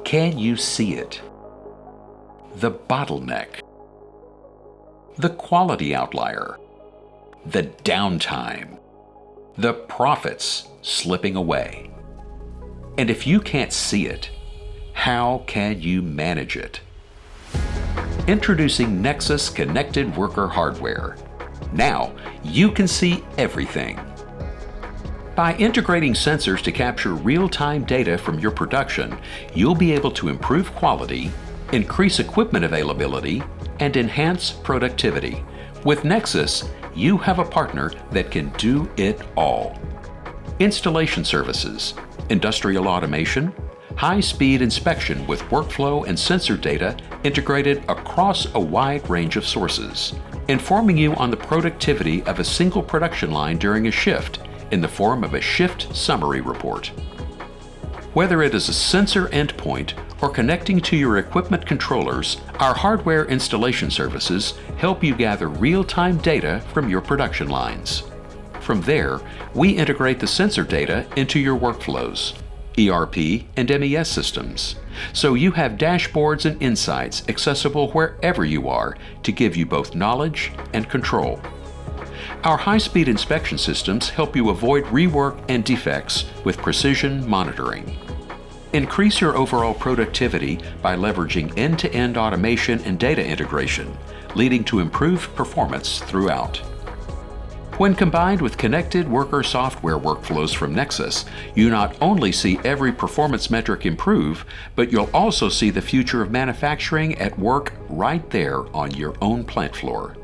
Can you see it? The bottleneck, the quality outlier, the downtime, the profits slipping away. And if you can't see it, how can you manage it? Introducing Nexus Connected Worker hardware. Now you can see everything. By integrating sensors to capture real-time data from your production, you'll be able to improve quality, increase equipment availability, and enhance productivity. With Nexus, you have a partner that can do it all. Installation services, industrial automation, high-speed inspection with workflow and sensor data integrated across a wide range of sources, informing you on the productivity of a single production line during a shift in the form of a shift summary report. Whether it is a sensor endpoint or connecting to your equipment controllers, our hardware installation services help you gather real-time data from your production lines. From there, we integrate the sensor data into your workflows, ERP and MES systems, so you have dashboards and insights accessible wherever you are to give you both knowledge and control. Our high-speed inspection systems help you avoid rework and defects with precision monitoring. Increase your overall productivity by leveraging end-to-end automation and data integration, leading to improved performance throughout. When combined with connected worker software workflows from Nexus, you not only see every performance metric improve, but you'll also see the future of manufacturing at work right there on your own plant floor.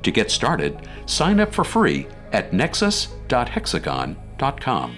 To get started, sign up for free at nexus.hexagon.com.